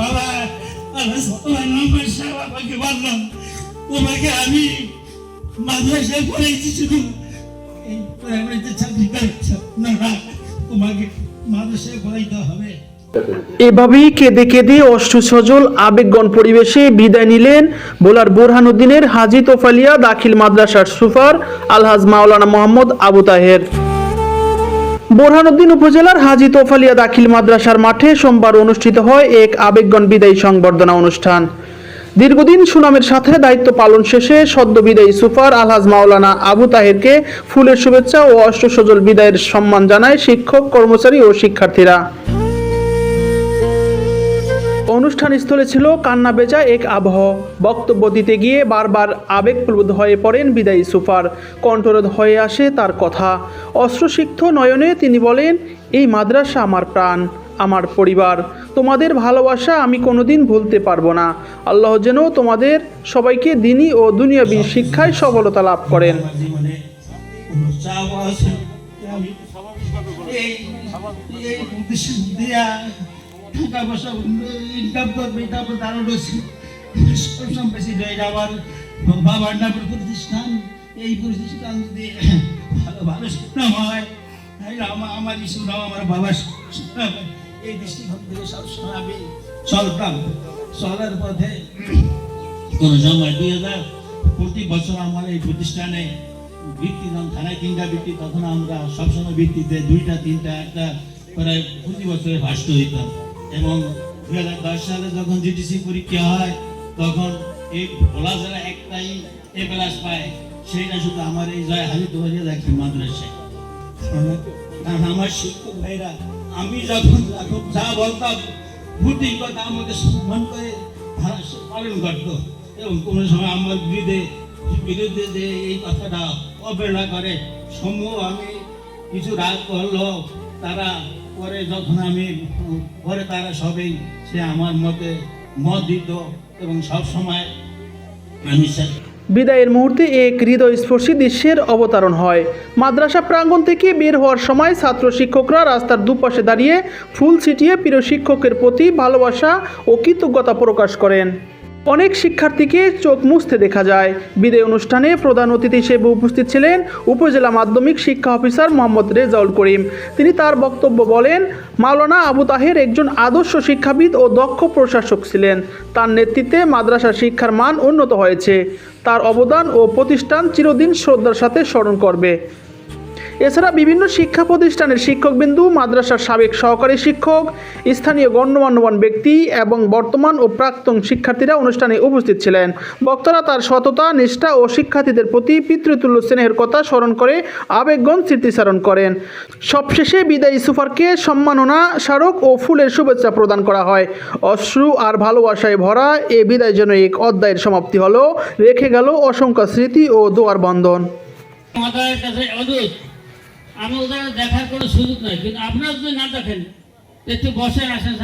বাবা তোমার নম্বর সাহেব আমাকে বললাম তোমাকে আমি মাদ্রাসায় পড়াইছি, শুধু এই প্রাইমারিতে চাকরি করাচ্ছি না, তোমাকে মাদ্রাসায় পড়াইতে হবে। এভাবেই কেঁদে কেঁদে অশ্রু সজল আবেগগণ পরিবেশে বিদায় নিলেন বোলার বোরহানুদ্দিনের হাজী তোফালিয়া দাখিল মাদ্রাসার সুপার আলহাজ মাওলানা মোহাম্মদ আবু তাহের। বোরহানুদ্দিন উপজেলার হাজী তোফালিয়া দাখিল মাদ্রাসার মাঠে সোমবার অনুষ্ঠিত হয় এক আবেগগণ বিদায়ী সংবর্ধনা অনুষ্ঠান। দীর্ঘদিন সুনামের সাথে দায়িত্ব পালন শেষে সদ্য বিদায়ী সুপার আলহাজ মাওলানা আবু তাহেরকে ফুলের শুভেচ্ছা ও অশ্রু সজল বিদায়ের সম্মান জানায় শিক্ষক, কর্মচারী ও শিক্ষার্থীরা। অনুষ্ঠানস্থলে ছিল কান্না বেজা এক আবহ। বক্তব্য দিতে গিয়ে বারবার আবেগপ্রবণ হয়ে পড়েন বিদায়ী সুপার। কণ্ঠরোধ হয়ে আসে তার কথা। অশ্রুসিক্ত নয়নে তিনি বলেন, এই মাদ্রাসা আমার প্রাণ, আমার পরিবার। তোমাদের ভালোবাসা আমি কোনোদিন ভুলতে পারবো না। আল্লাহ যেন তোমাদের সবাইকে দিনী ও দুনিয়াবী শিক্ষায় সফলতা লাভ করেন। টাকা পয়সা ইনকাম করবে, তারপর তারও বেশি আবার বাবার নামের প্রতিষ্ঠান, এই প্রতিষ্ঠান যদি ভালো ভালো শিক্ষা হয়, আমার শিক্ষা আমার বাবার শিক্ষা, এই দৃষ্টিকোণ থেকে সবসময় আমি চলতাম। চলার পথে কোনো সময় 2000 প্রতি বছর আমার এই প্রতিষ্ঠানে বৃত্তি দাম থানায় 3টা বৃত্তি, তখন আমরা সবসময় বৃত্তিতে 2টা 3টা একটা প্রায় প্রতি বছরে ভাষ্ট দিতাম। এবং 2010 সালে যখন জিটিসি পরীক্ষা হয় তখন এই ভোলা জেলা একটাই এ প্লাস পায়, সেইটা শুধু আমার এই জয় হাজী তোফালিয়া দাখিল মাদ্রাসায়। কারণ আমার শিক্ষক ভাইরা আমি যখন যা বলতাম বুদ্ধি কথা আমাকে সম্মান করে পালন করত, এবং কোনো সময় আমার বিরুদ্ধে যে এই কথাটা অবহেলা করে সমূহ আমি কিছু রাগ করলো, তারা পরে যখন আমি পরে তারা সবাই সে আমার মতে মত দিত এবং সব সময় আমি বিদায়ের মুহূর্তে এক হৃদয়স্পর্শী দৃশ্যের অবতারণ হয়। মাদ্রাসা প্রাঙ্গণ থেকে বের হওয়ার সময় ছাত্র শিক্ষকরা রাস্তার দুপাশে দাঁড়িয়ে ফুল ছিটিয়ে প্রিয় শিক্ষকের প্রতি ভালোবাসা ও কৃতজ্ঞতা প্রকাশ করেন। অনেক শিক্ষার্থীকে চোখ মুছতে দেখা যায়। বিদায় অনুষ্ঠানে প্রধান অতিথি হিসেবে উপস্থিত ছিলেন উপজেলা মাধ্যমিক শিক্ষা অফিসার মোহাম্মদ রেজাউল করিম। তিনি তার বক্তব্য বলেন, মাওলানা আবু তাহের একজন আদর্শ শিক্ষাবিদ ও দক্ষ প্রশাসক ছিলেন। তার নেতৃত্বে মাদ্রাসা শিক্ষার মান উন্নত হয়েছে। তার অবদান ও প্রতিষ্ঠান চিরদিন শ্রদ্ধার সাথে স্মরণ করবে। এছাড়া বিভিন্ন শিক্ষা প্রতিষ্ঠানের শিক্ষকবিন্দু, মাদ্রাসার সাবেক সহকারী শিক্ষক, স্থানীয় গণ্যমান্য ব্যক্তি এবং বর্তমান ও প্রাক্তন শিক্ষার্থীরা অনুষ্ঠানে উপস্থিত ছিলেন। বক্তারা তার সততা, নিষ্ঠা ও শিক্ষার্থীদের প্রতি পিতৃতুল্য স্নেহের কথা স্মরণ করে আবেগগণ স্মৃতিচারণ করেন। সবশেষে বিদায়ী সুপারকে সম্মাননা স্মারক ও ফুলের শুভেচ্ছা প্রদান করা হয়। অশ্রু আর ভালোবাসায় ভরা এ বিদায় যেন এক অধ্যায়ের সমাপ্তি হলো, রেখে গেল অসংখ্য স্মৃতি ও দোয়ার বন্ধন। আমি ওদের দেখার কোনো সুযোগ নাই, কিন্তু আপনারা যদি না দেখেন একটু বসে আসেন,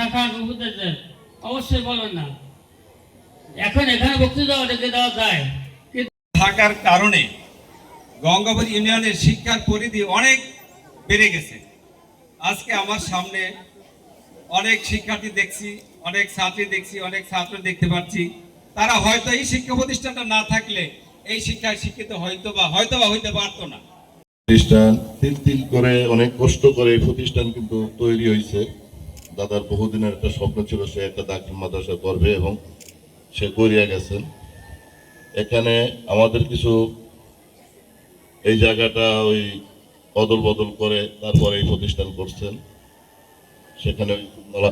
অবশ্যই বলেন না। এখন এখানে বক্তৃতা রেখে দেওয়া যায় থাকার কারণে গঙ্গাবতী ইউনিয়নের শিক্ষার পরিধি অনেক বেড়ে গেছে। আজকে আমার সামনে অনেক শিক্ষার্থী দেখছি, অনেক ছাত্রী দেখছি, অনেক ছাত্র দেখতে পাচ্ছি। তারা হয়তো এই শিক্ষা প্রতিষ্ঠানটা না থাকলে এই শিক্ষায় শিক্ষিত হয়তো বা হইতে পারতো না। প্রতিষ্ঠান তিল করে অনেক কষ্ট করে এই প্রতিষ্ঠান কিন্তু তৈরি হয়েছে। দাদার বহুদিনের একটা স্বপ্ন ছিল, সে একটা দাখিল মাদ্রাসা করবে এবং সে করিয়া গেছেন। এখানে আমাদের কিছু এই জায়গাটা ওই অদল বদল করে তারপরে এই প্রতিষ্ঠান করছেন। সেখানে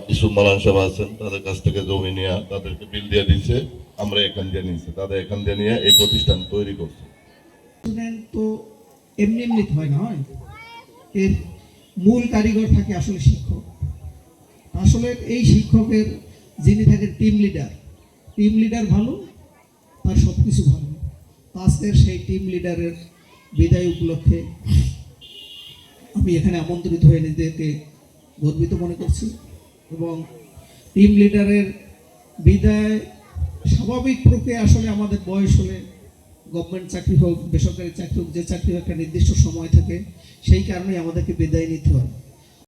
কিছু মালান সাহেব আছেন, তাদের কাছ থেকে জমি নিয়ে তাদেরকে বিল দিয়ে দিচ্ছে, আমরা এখান দিয়ে নিয়েছি, তাদের এখান দিয়ে নিয়ে এই প্রতিষ্ঠান তৈরি করছে। এমনি এমনি হয় না, হয় এর মূল কারিগর থাকে আসলে শিক্ষক। আসলে এই শিক্ষকের যিনি থাকেন টিম লিডার ভালো, তার সব কিছু ভালো। আজকের সেই টিম লিডারের বিদায় উপলক্ষে আমি এখানে আমন্ত্রিত হয়ে নিজেকে গর্বিত মনে করছি। এবং টিম লিডারের বিদায় স্বাভাবিক প্রক্রিয়া। আসলে আমাদের বয়স হলে গভর্নমেন্ট চাকরি হোক, বেসরকারি চাকরি হোক, যে চাকরি হোক একটা নির্দিষ্ট সময় থাকে, সেই কারণেই আমাদেরকে বিদায় নিতে হয়।